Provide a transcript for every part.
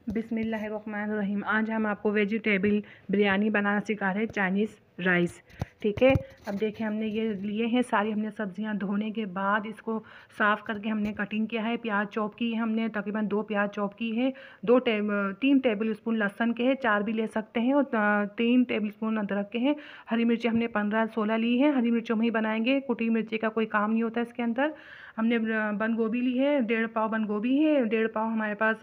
बिस्मिल्लाहिर्रहमानिर्रहीम। आज हम आपको वेजिटेबल बिरयानी बनाना सिखा रहे हैं, चाइनीज़ राइस। ठीक है, अब देखिए हमने ये लिए हैं सारी हमने सब्जियां। धोने के बाद इसको साफ़ करके हमने कटिंग किया है। प्याज चॉप की है हमने, तकरीबन 2 प्याज चॉप की है। 3 टेबल स्पून लहसुन के हैं, 4 भी ले सकते हैं, और 3 टेबल स्पून अदरक के हैं। हरी मिर्ची हमने 15-16 ली है। हरी मिर्चों में ही बनाएंगे, कुटी मिर्ची का कोई काम नहीं होता इसके अंदर। हमने बंद गोभी ली है, 1.5 पाव बंद गोभी है, 1.5 पाव हमारे पास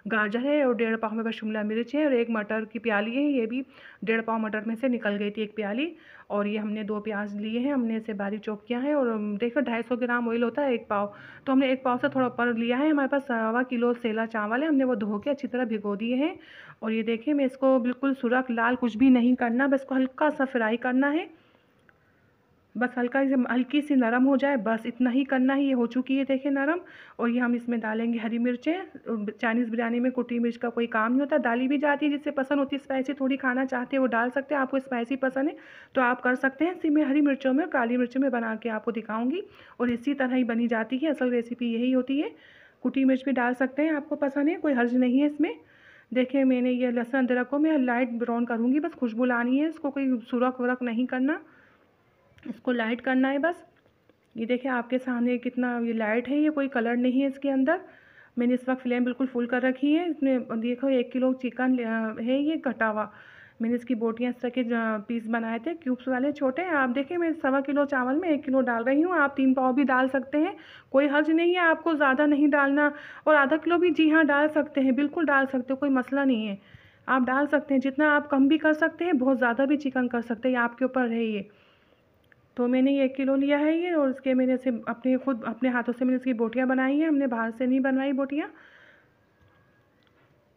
गाजर है, और 1.5 पाव हमारे पास शिमला मिर्च है, और 1 मटर की प्याली है। ये भी 1.5 पाव मटर में से निकल गई थी 1 प्याली। और ये हमने 2 प्याज लिए हैं, हमने इसे बारीक चॉप किया है। और देखो 250 ग्राम ऑयल होता है 1 पाव, तो हमने 1 पाव से थोड़ा ऊपर लिया है। हमारे पास 1.25 किलो सेला चावल है, हमने वो धो के अच्छी तरह भिगो दिए हैं। और ये देखिए मैं इसको बिल्कुल सुरख लाल कुछ भी नहीं करना, बस इसको हल्का सा फ्राई करना है। बस हल्की सी नरम हो जाए, बस इतना ही करना है। ये हो चुकी है देखिए नरम। और ये हम इसमें डालेंगे हरी मिर्चें। चाइनीज़ बिरयानी में कुटी मिर्च का कोई काम नहीं होता, डाली भी जाती है। जिससे पसंद होती है स्पाइसी थोड़ी खाना चाहते हैं वो डाल सकते हैं। आपको स्पाइसी पसंद है तो आप कर सकते हैं। इसी में हरी मिर्चों में काली मिर्चों में बना के आपको दिखाऊंगी, और इसी तरह ही बनी जाती है। असल रेसिपी यही होती है। कुटी मिर्च भी डाल सकते हैं, आपको पसंद है, कोई हर्ज नहीं है इसमें। देखिए मैंने ये लहसुन अदरक को मैं लाइट ब्राउन करूँगी, बस खुशबू लानी है, इसको कोई सुरख वरख नहीं करना, इसको लाइट करना है बस। ये देखिए आपके सामने कितना ये लाइट है, ये कोई कलर नहीं है इसके अंदर। मैंने इस वक्त फ्लेम बिल्कुल फुल कर रखी है। इसमें देखो 1 किलो चिकन है ये कटा हुआ। मैंने इसकी बोटियाँ इस तरह के पीस बनाए थे क्यूब्स वाले छोटे। आप देखिए मैं 1.25 किलो चावल में 1 किलो डाल रही हूँ। आप 3 पाव भी डाल सकते हैं, कोई हर्ज नहीं है, आपको ज़्यादा नहीं डालना। और आधा किलो भी जी हाँ डाल सकते हैं, बिल्कुल डाल सकते हो, कोई मसला नहीं है। आप डाल सकते हैं, जितना आप कम भी कर सकते हैं, बहुत ज़्यादा भी चिकन कर सकते हैं, आपके ऊपर है ये। तो मैंने ये 1 किलो लिया है ये, और इसके मैंने से अपने हाथों से मैंने इसकी बोटियाँ बनाई हैं, हमने बाहर से नहीं बनवाई बोटियाँ।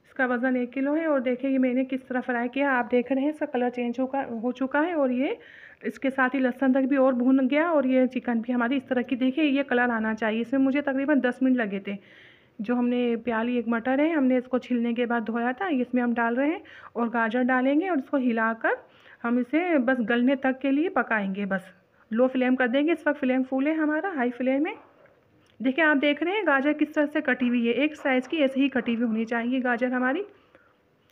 इसका वज़न 1 किलो है। और देखिए ये मैंने किस तरह फ्राई किया, आप देख रहे हैं इसका कलर चेंज हो चुका है। और ये इसके साथ ही लहसुन तक भी और भून गया, और ये चिकन भी हमारी इस तरह की देखिए ये कलर आना चाहिए। इसमें मुझे तकरीबन 10 मिनट लगे थे। जो हमने प्याली 1 मटर है, हमने इसको छीलने के बाद धोया था, इसमें हम डाल रहे हैं, और गाजर डालेंगे, और इसको हिलाकर हम इसे बस गलने तक के लिए पकाएंगे। बस लो फ्लेम कर देंगे, इस वक्त फ्लेम फुल है हमारा, हाई फ्लेम है। देखिए आप देख रहे हैं गाजर किस तरह से कटी हुई है, एक साइज़ की ऐसे ही कटी हुई होनी चाहिए गाजर हमारी।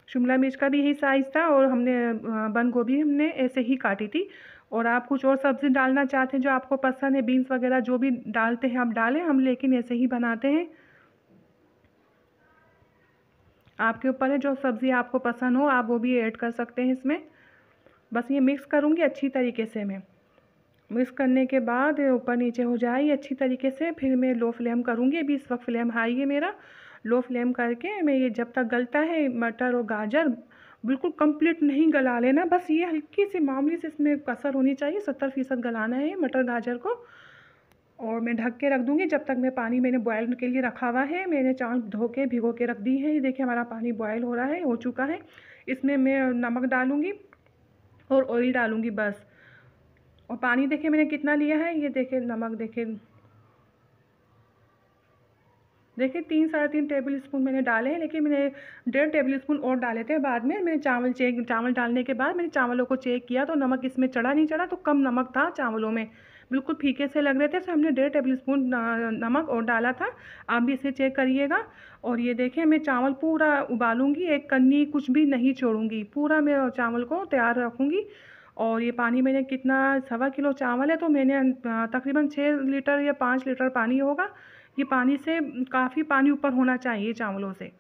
शिमला मिर्च का भी यही साइज़ था, और हमने बंद गोभी हमने ऐसे ही काटी थी। और आप कुछ और सब्ज़ी डालना चाहते हैं जो आपको पसंद है, बीन्स वगैरह जो भी डालते हैं आप डालें, हम लेकिन ऐसे ही बनाते हैं। आपके ऊपर है, जो सब्ज़ी आपको पसंद हो आप वो भी ऐड कर सकते हैं इसमें। बस ये मिक्स करूँगी अच्छी तरीके से। मैं मिक्स करने के बाद ऊपर नीचे हो जाए ये अच्छी तरीके से, फिर मैं लो फ्लेम करूँगी। अभी इस वक्त फ्लेम हाई है मेरा। लो फ्लेम करके मैं ये जब तक गलता है मटर और गाजर, बिल्कुल कंप्लीट नहीं गला लेना, बस ये हल्की सी मामूली से इसमें कसर होनी चाहिए। 70% गलाना है मटर गाजर को। और मैं ढक के रख दूँगी जब तक मैं पानी मैंने बॉयल के लिए रखा हुआ है। मैंने चावल धो के भिगो के रख दी है। ये देखिए हमारा पानी बॉयल हो रहा है, हो चुका है। इसमें मैं नमक डालूँगी और ऑयल डालूँगी बस। और पानी देखिए मैंने कितना लिया है, ये देखिए नमक देखिए 3-3.5 टेबल स्पून मैंने डाले हैं, लेकिन मैंने 1.5 टेबल स्पून और डाले थे बाद में। मैंने चावल डालने के बाद मैंने चावलों को चेक किया तो नमक इसमें चढ़ा नहीं चढ़ा, तो कम नमक था चावलों में, बिल्कुल फीके से लग रहे थे, तो हमने 1.5 टेबल स्पून नमक और डाला था। आप भी इसे चेक करिएगा। और ये देखिए मैं चावल पूरा उबालूँगी, एक कन्नी कुछ भी नहीं छोड़ूँगी, पूरा मैं चावल को तैयार रखूँगी। और ये पानी मैंने कितना 1.25 किलो चावल है, तो मैंने तकरीबन 6 लीटर या 5 लीटर पानी होगा। ये पानी से काफ़ी पानी ऊपर होना चाहिए चावलों से।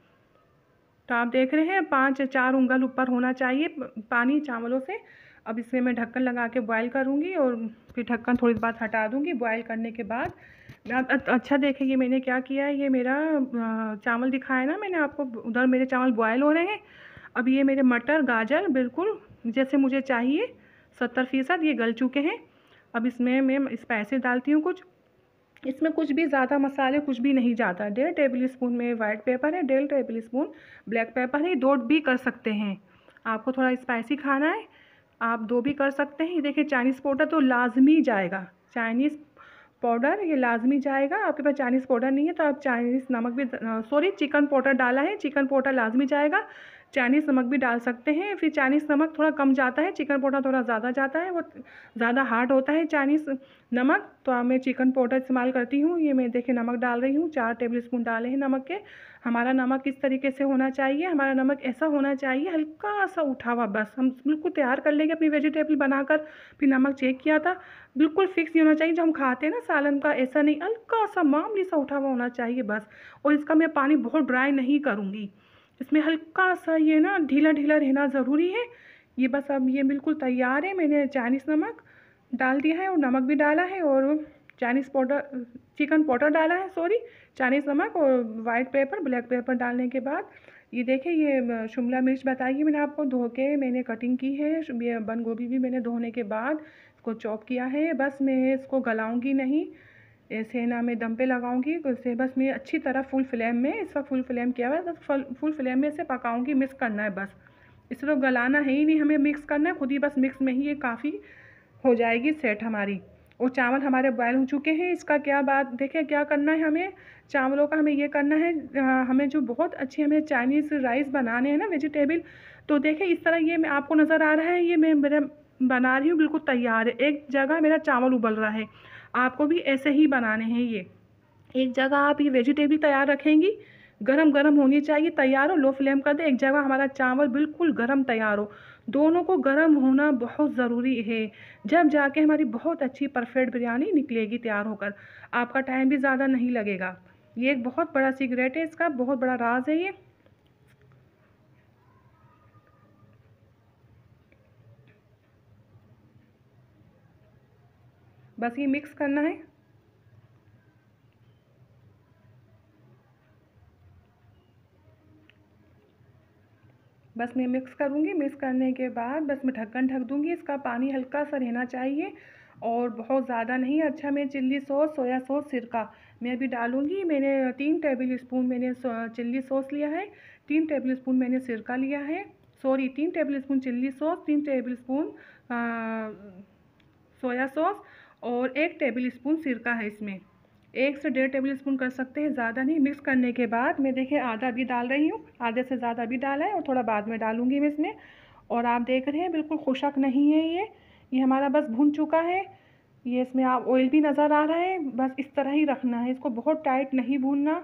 तो आप देख रहे हैं 5-4 उंगल ऊपर होना चाहिए पानी चावलों से। अब इसमें मैं ढक्कन लगा के बॉयल करूँगी, और फिर ढक्कन थोड़ी देर बाद हटा दूँगी। बॉयल करने के बाद अच्छा देखिए ये मैंने क्या किया है, ये मेरा चावल दिखाया ना मैंने आपको, उधर मेरे चावल बॉयल हो रहे हैं। अब ये मेरे मटर गाजर बिल्कुल जैसे मुझे चाहिए 70% ये गल चुके हैं। अब इसमें मैं स्पाइसेस डालती हूँ कुछ। इसमें कुछ भी ज़्यादा मसाले कुछ भी नहीं जाता। 1.5 टेबल स्पून में वाइट पेपर है, 1.5 टेबल स्पून ब्लैक पेपर है, 2 भी कर सकते हैं। आपको थोड़ा स्पाइसी खाना है आप 2 भी कर सकते हैं। ये देखिए चाइनीज़ पाउडर तो लाजमी जाएगा, चाइनीज़ पाउडर ये लाजमी जाएगा। आपके पास चाइनीज़ पाउडर नहीं है तो आप चाइनीज़ नमक भी चिकन पाउडर डाला है, चिकन पाउडर लाजमी जाएगा। चाइनीज़ नमक भी डाल सकते हैं। फिर चाइनीज़ नमक थोड़ा कम जाता है, चिकन पाउडर थोड़ा ज़्यादा जाता है, वो ज़्यादा हार्ड होता है चाइनीज़ नमक, तो मैं चिकन पाउडर इस्तेमाल करती हूँ। ये मैं देखिए नमक डाल रही हूँ, 4 टेबल स्पून डाले हैं नमक के। हमारा नमक इस तरीके से होना चाहिए, हमारा नमक ऐसा होना चाहिए हल्का सा उठा हुआ, बस हम बिल्कुल तैयार कर लेंगे अपनी वेजिटेबल बनाकर। फिर नमक चेक किया था, बिल्कुल फिक्स नहीं होना चाहिए जो हम खाते हैं ना सालन का, ऐसा नहीं, हल्का सा मामूली सा उठा हुआ होना चाहिए बस। और इसका मैं पानी बहुत ड्राई नहीं करूँगी, इसमें हल्का सा ये ना ढीला ढीला रहना ज़रूरी है। ये बस अब ये बिल्कुल तैयार है। मैंने चाइनीज़ नमक डाल दिया है और नमक भी डाला है और चाइनीज़ पाउडर, चिकन पाउडर डाला है, सॉरी, चाइनीज़ नमक और वाइट पेपर, ब्लैक पेपर डालने के बाद ये देखिए, ये शिमला मिर्च बताइए मैंने आपको धो के मैंने कटिंग की है। ये बंद गोभी भी मैंने धोने के बाद इसको चॉप किया है। बस मैं इसको गलाऊंगी नहीं, ऐसे ना मैं दम पे लगाऊंगी, इसे बस मैं अच्छी तरह फुल फ्लेम में, इस वक्त फुल फ्लेम किया हुआ है, बस फुल फ्लेम में इसे पकाऊंगी। मिक्स करना है बस, इसे तो गलाना है ही नहीं, हमें मिक्स करना है खुद ही, बस मिक्स में ही ये काफ़ी हो जाएगी सेट हमारी। और चावल हमारे बॉयल हो चुके हैं। इसका क्या बात देखिए, क्या करना है हमें चावलों का, हमें ये करना है, हमें जो बहुत अच्छी हमें चाइनीज़ राइस बनाने हैं ना वेजिटेबल, तो देखिए इस तरह ये मैं आपको नज़र आ रहा है, ये मैं मेरा बना रही हूँ, बिल्कुल तैयार है। एक जगह मेरा चावल उबल रहा है, आपको भी ऐसे ही बनाने हैं। ये एक जगह आप ये वेजिटेबल तैयार रखेंगी, गरम गरम होनी चाहिए, तैयार हो, लो फ्लेम कर दे। एक जगह हमारा चावल बिल्कुल गरम तैयार हो, दोनों को गरम होना बहुत ज़रूरी है, जब जाके हमारी बहुत अच्छी परफेक्ट बिरयानी निकलेगी तैयार होकर। आपका टाइम भी ज़्यादा नहीं लगेगा। ये एक बहुत बड़ा सीक्रेट है, इसका बहुत बड़ा राज है ये। बस ये मिक्स करना है। बस मैं मिक्स करूँगी, मिक्स करने के बाद बस मैं ढक्कन ढक दूँगी। इसका पानी हल्का सा रहना चाहिए और बहुत ज़्यादा नहीं। अच्छा, मैं चिल्ली सॉस, सोया सॉस, सिरका मैं अभी डालूँगी। मैंने 3 टेबल स्पून मैंने चिल्ली सॉस लिया है, 3 टेबल स्पून मैंने सिरका लिया है, sorry 3 table spoon chilli sauce, 3 table spoon soya sauce और 1 टेबल स्पून सिरका है इसमें। 1 से 1.5 टेबल स्पून कर सकते हैं, ज़्यादा नहीं। मिक्स करने के बाद मैं देखिए आधा भी डाल रही हूँ, आधे से ज़्यादा भी डाला है और थोड़ा बाद में डालूँगी मैं इसमें। और आप देख रहे हैं बिल्कुल खुशक नहीं है ये हमारा बस भुन चुका है। ये इसमें आप ऑयल भी नज़र आ रहा है, बस इस तरह ही रखना है इसको, बहुत टाइट नहीं भूनना।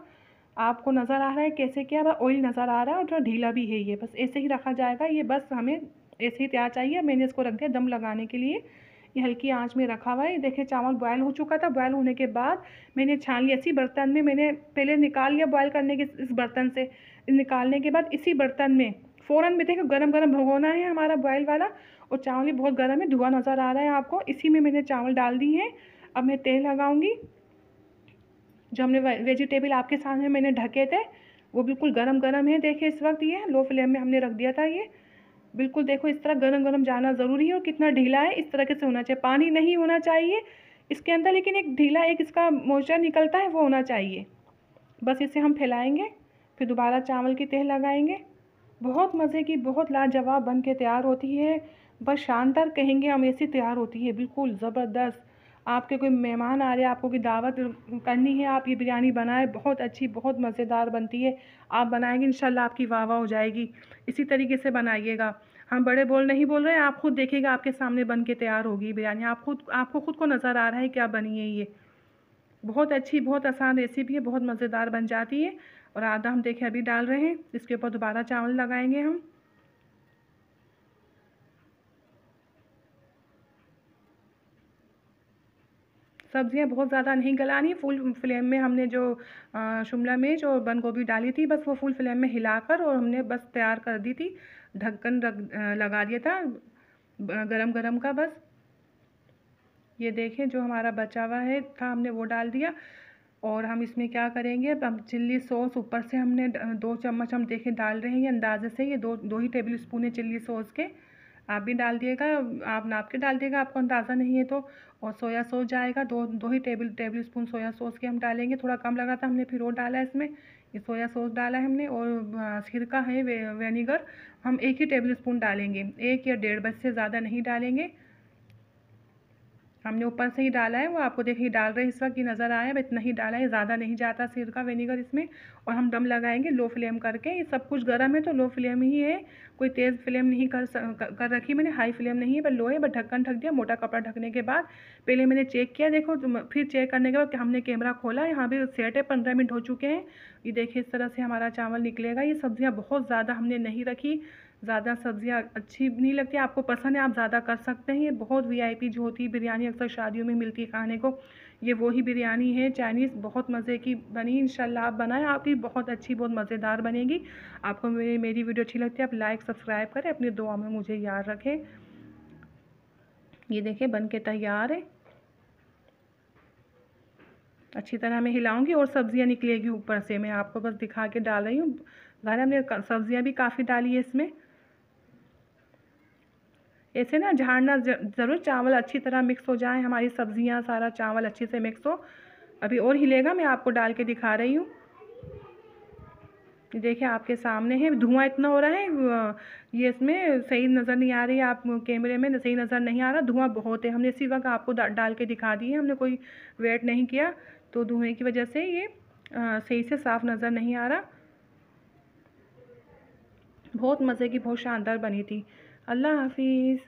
आपको नज़र आ रहा है कैसे क्या, ऑयल नज़र आ रहा है और थोड़ा ढीला भी है ये, बस ऐसे ही रखा जाएगा। ये बस हमें ऐसे ही तैयार चाहिए। मैंने इसको रख दिया दम लगाने के लिए, ये हल्की आंच में रखा हुआ है। देखिए चावल बॉयल हो चुका था, बॉयल होने के बाद मैंने छान लिया इसी बर्तन में, मैंने पहले निकाल लिया बॉयल करने के इस बर्तन से। निकालने के बाद इसी बर्तन में फ़ौरन में देखो गरम गरम भगोना है हमारा बॉयल वाला, और चावल भी बहुत गर्म है, धुआं नज़र आ रहा है आपको। इसी में मैंने चावल डाल दी हैं। अब मैं तेल लगाऊंगी। जो हमने वेजिटेबल आपके सामने मैंने ढके थे वो बिल्कुल गरम गरम है। देखिए इस वक्त ये लो फ्लेम में हमने रख दिया था, ये बिल्कुल देखो इस तरह गरम गरम जाना ज़रूरी है। और कितना ढीला है इस तरह से होना चाहिए, पानी नहीं होना चाहिए इसके अंदर, लेकिन एक ढीला एक इसका मॉइस्चर निकलता है वो होना चाहिए। बस इसे हम फैलाएंगे, फिर दोबारा चावल की तह लगाएंगे। बहुत मज़े की, बहुत लाजवाब बन के तैयार होती है, बस शानदार कहेंगे हम, ऐसी तैयार होती है बिल्कुल ज़बरदस्त। आपके कोई मेहमान आ रहे हैं, आपको कोई दावत करनी है, आप ये बिरयानी बनाएं, बहुत अच्छी बहुत मज़ेदार बनती है। आप बनाएंगे इंशाल्लाह आपकी वाह वाह हो जाएगी। इसी तरीके से बनाइएगा, हम बड़े बोल नहीं बोल रहे हैं, आप खुद देखिएगा आपके सामने बन के तैयार होगी बिरयानी। आपको खुद को नज़र आ रहा है क्या बनी है ये। बहुत अच्छी बहुत आसान रेसिपी है, बहुत मज़ेदार बन जाती है। और आधा हम देखिए अभी डाल रहे हैं, इसके ऊपर दोबारा चावल लगाएंगे हम। सब्जियां बहुत ज़्यादा नहीं गलानी, फुल फ्लेम में हमने जो शिमला मिर्च और बंद गोभी डाली थी, बस वो फुल फ्लेम में हिलाकर और हमने बस तैयार कर दी थी। ढक्कन लगा दिया था गरम गरम का बस। ये देखें जो हमारा बचा हुआ है था हमने वो डाल दिया। और हम इसमें क्या करेंगे, अब हम चिल्ली सॉस ऊपर से हमने 2 चम्मच हम देखें डाल रहे हैं, ये अंदाजे से, ये दो ही टेबल स्पून है चिल्ली सॉस के। आप भी डाल दिएगा, आप नाप के डाल दिएगा, आपको अंदाज़ा नहीं है तो। और सोया सॉस जाएगा, दो ही टेबल स्पून सोया सॉस के हम डालेंगे। थोड़ा कम लगा था हमने फिर और डाला है इसमें, ये सोया सॉस डाला है हमने। और सिरका है विनेगर हम 1 ही टेबल स्पून डालेंगे, 1 या 1.5, बस से ज़्यादा नहीं डालेंगे। हमने ऊपर से ही डाला है, वो आपको देखिए डाल रहे हैं इस वक्त, ये नज़र आया, अब इतना ही डाला है, ज़्यादा नहीं जाता सिरका विनेगर इसमें। और हम दम लगाएंगे लो फ्लेम करके। ये सब कुछ गर्म है तो लो फ्लेम ही है, कोई तेज़ फ्लेम नहीं कर रखी मैंने, हाई फ्लेम नहीं है, पर लो है। बस ढक्कन ढक दिया, मोटा कपड़ा ढकने के बाद पहले मैंने चेक किया, देखो फिर चेक करने के बाद हमने कैमरा खोला, यहाँ भी सेट है, 15 मिनट हो चुके हैं। ये देखिए इस तरह से हमारा चावल निकलेगा। ये सब्ज़ियाँ बहुत ज़्यादा हमने नहीं रखी, ज़्यादा सब्ज़ियाँ अच्छी नहीं लगती, आपको पसंद है आप ज़्यादा कर सकते हैं। ये बहुत वीआईपी जो होती है बिरयानी, अक्सर शादियों में मिलती है खाने को, ये वही बिरयानी है चाइनीज़, बहुत मज़े की बनी। इंशाल्लाह आप बनाएं, आपकी बहुत अच्छी, बहुत मज़ेदार बनेगी। आपको मेरी वीडियो अच्छी लगती है आप लाइक सब्सक्राइब करें, अपनी दुआ में मुझे याद रखें। ये देखिए बन के तैयार है, अच्छी तरह मैं हिलाऊंगी और सब्ज़ियाँ निकलेगी ऊपर से, मैं आपको बस दिखा के डाल रही हूँ। ज़ाहिर हमने सब्ज़ियाँ भी काफ़ी डाली है इसमें। ऐसे ना झाड़ना ज़रूर, चावल अच्छी तरह मिक्स हो जाए, हमारी सब्ज़ियाँ सारा चावल अच्छे से मिक्स हो। अभी और हिलेगा, मैं आपको डाल के दिखा रही हूँ। देखिए आपके सामने है, धुआं इतना हो रहा है, ये इसमें सही नज़र नहीं आ रही है, आप कैमरे में सही नज़र नहीं आ रहा, धुआं बहुत है। हमने इसी वक्त आपको डाल के दिखा दी है, हमने कोई वेट नहीं किया, तो धुएँ की वजह से ये सही से साफ़ नज़र नहीं आ रहा। बहुत मज़े की, बहुत शानदार बनी थी। अल्लाह हाफिज़।